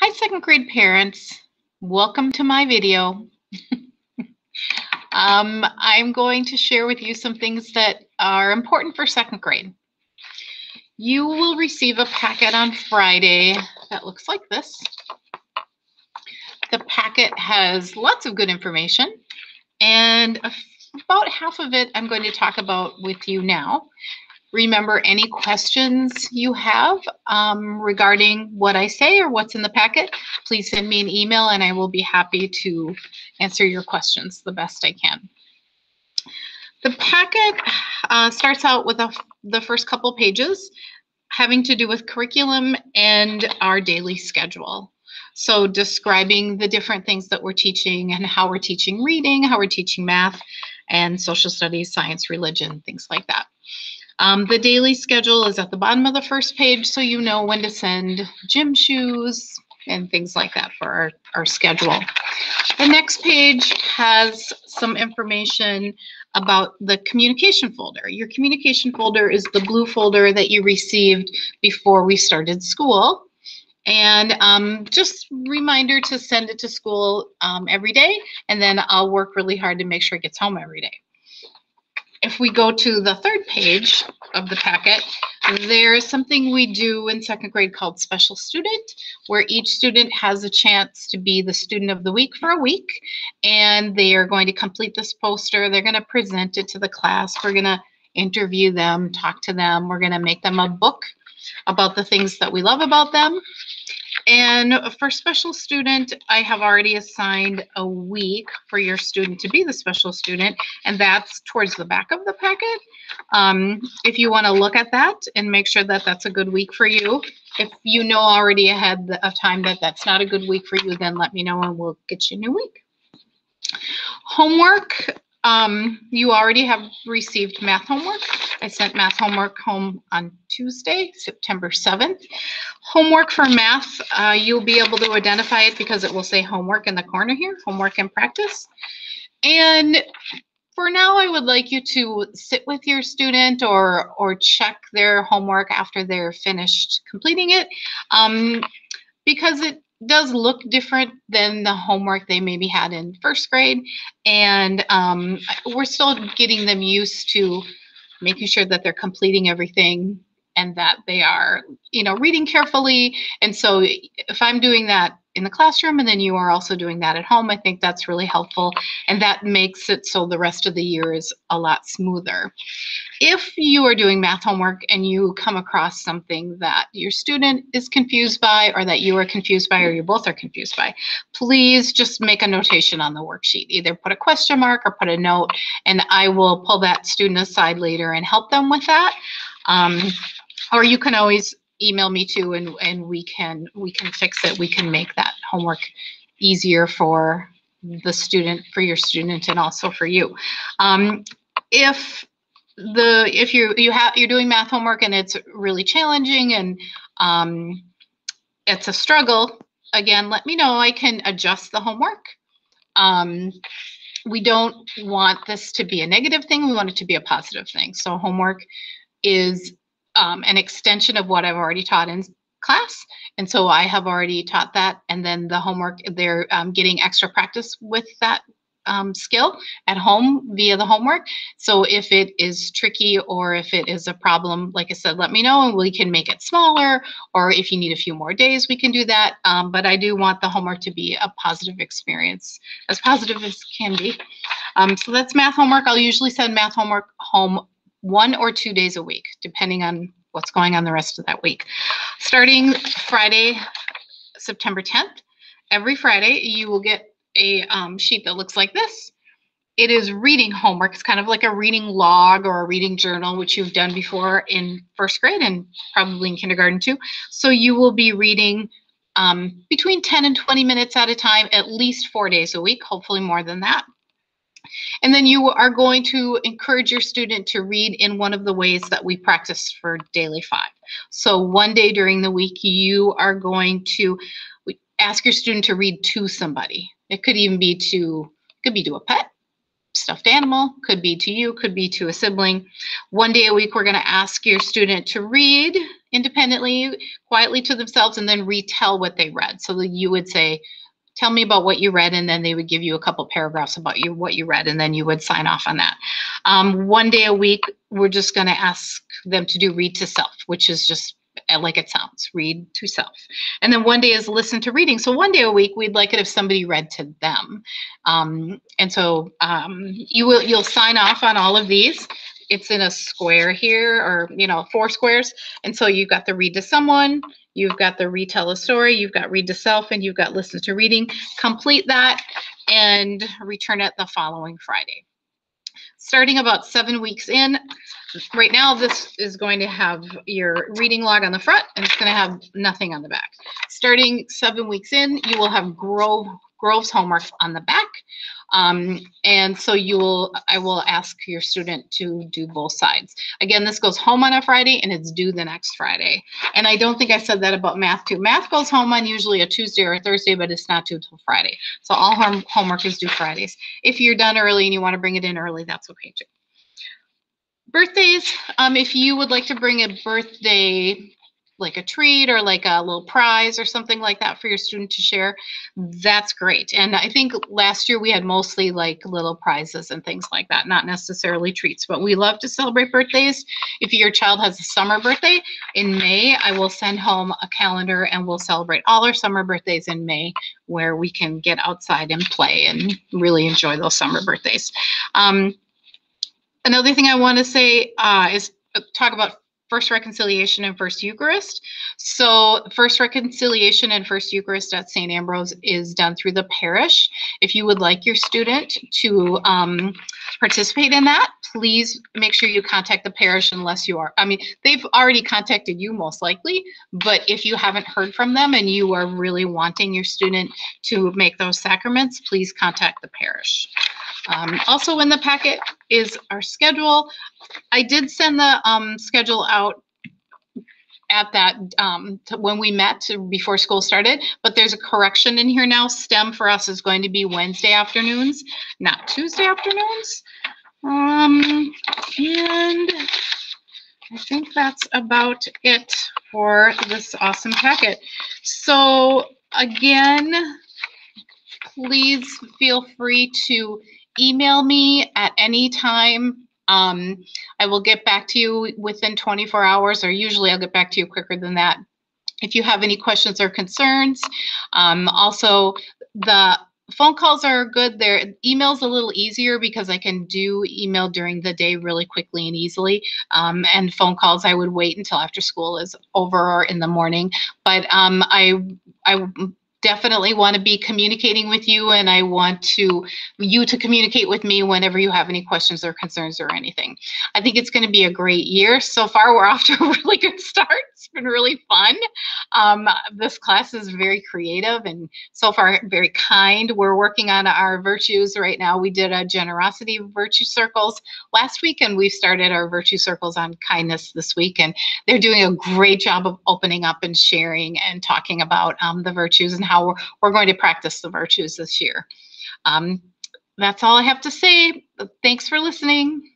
Hi, second grade parents. Welcome to my video. I'm going to share with you some things that are important for second grade. You will receive a packet on Friday that looks like this. The packet has lots of good information, and about half of it I'm going to talk about with you now. Remember, any questions you have regarding what I say or what's in the packet, please send me an email and I will be happy to answer your questions the best I can. The packet starts out with the first couple pages having to do with curriculum and our daily schedule. So describing the different things that we're teaching and how we're teaching reading, how we're teaching math, and social studies, science, religion, things like that. The daily schedule is at the bottom of the first page, so you know when to send gym shoes and things like that for our schedule. The next page has some information about the communication folder. Your communication folder is the blue folder that you received before we started school. And just reminder to send it to school every day, and then I'll work really hard to make sure it gets home every day. If we go to the third page of the packet, there's something we do in second grade called Special Student, where each student has a chance to be the student of the week for a week, and they are going to complete this poster. They're going to present it to the class. We're going to interview them, talk to them. We're going to make them a book about the things that we love about them. And for special student, I have already assigned a week for your student to be the special student, and that's towards the back of the packet. If you want to look at that and make sure that that's a good week for you. If you know already ahead of time that that's not a good week for you, then let me know and we'll get you a new week. Homework. You already have received math homework. I sent math homework home on Tuesday, September 7th. Homework for math, you'll be able to identify it because it will say homework in the corner here, homework and practice. And for now, I would like you to sit with your student or check their homework after they're finished completing it, because it does look different than the homework they maybe had in first grade. And we're still getting them used to making sure that they're completing everything and that they are, reading carefully. And so if I'm doing that in the classroom and then you are also doing that at home, I think that's really helpful. And that makes it so the rest of the year is a lot smoother. If you are doing math homework and you come across something that your student is confused by, or that you are confused by, or you both are confused by, please just make a notation on the worksheet. Either put a question mark or put a note, and I will pull that student aside later and help them with that. Or you can always email me too, and we can fix it. We can make that homework easier for the student, for your student, and also for you. If you're doing math homework and it's really challenging and it's a struggle, again, let me know. I can adjust the homework. We don't want this to be a negative thing. We want it to be a positive thing. So homework is an extension of what I've already taught in class. And so I have already taught that. And then the homework, they're getting extra practice with that skill at home via the homework. So if it is tricky or if it is a problem, like I said, let me know and we can make it smaller, or if you need a few more days, we can do that. But I do want the homework to be a positive experience, as positive as can be. So that's math homework. I'll usually send math homework home 1 or 2 days a week, depending on what's going on the rest of that week. Starting Friday, September 10th, every Friday you will get a sheet that looks like this. It is reading homework. It's kind of like a reading log or a reading journal, which you've done before in first grade and probably in kindergarten too. So you will be reading between 10 and 20 minutes at a time, at least 4 days a week, hopefully more than that. And then you are going to encourage your student to read in one of the ways that we practice for Daily 5. So one day during the week, you are going to ask your student to read to somebody. It could even be to a pet. stuffed animal, could be to you, could be to a sibling. One day a week, we're going to ask your student to read independently, quietly to themselves, and then retell what they read. So that you would say, tell me about what you read, and then they would give you a couple paragraphs about what you read, and then you would sign off on that. One day a week, we're just going to ask them to do read to self, which is just like it sounds, read to self. And then one day is listen to reading. So one day a week, we'd like it if somebody read to them. And so you'll sign off on all of these. It's in a square here, or 4 squares. And so you've got the read to someone, you've got the retell a story, you've got read to self, and you've got listen to reading. Complete that and return it the following Friday. Starting about 7 weeks in, right now this is going to have your reading log on the front, and it's going to have nothing on the back. Starting 7 weeks in, you will have Grove's homework on the back. And so I will ask your student to do both sides. Again, this goes home on a Friday and it's due the next Friday. And I don't think I said that about math too. Math goes home on usually a Tuesday or a Thursday, but it's not due till Friday. So all homework is due Fridays. If you're done early and you want to bring it in early, that's okay too. Birthdays, if you would like to bring a birthday, like a treat or like a little prize or something like that for your student to share, that's great. And I think last year we had mostly like little prizes and things like that, not necessarily treats, but we love to celebrate birthdays. If your child has a summer birthday in May, I will send home a calendar and we'll celebrate all our summer birthdays in May, where we can get outside and play and really enjoy those summer birthdays. Another thing I want to say is talk about First Reconciliation and First Eucharist. So First Reconciliation and First Eucharist at St. Ambrose is done through the parish. If you would like your student to participate in that, please make sure you contact the parish unless you are, they've already contacted you most likely, but if you haven't heard from them and you are really wanting your student to make those sacraments, please contact the parish. Also in the packet is our schedule. I did send the schedule out at that when we met before school started, but there's a correction in here now. STEM for us is going to be Wednesday afternoons, not Tuesday afternoons. And I think that's about it for this awesome packet. So again, please feel free to email me at any time. I will get back to you within 24 hours, or usually I'll get back to you quicker than that if you have any questions or concerns. Also, the phone calls are good. Email's a little easier because I can do email during the day really quickly and easily. And phone calls, I would wait until after school is over or in the morning. But I definitely want to be communicating with you, and I want you to communicate with me whenever you have any questions or concerns or anything. I think it's going to be a great year. So far, we're off to a really good start. It's been really fun. This class is very creative and so far very kind. We're working on our virtues right now. We did a generosity virtue circles last week, and we've started our virtue circles on kindness this week, and they're doing a great job of opening up and sharing and talking about the virtues and how we're going to practice the virtues this year. That's all I have to say. Thanks for listening.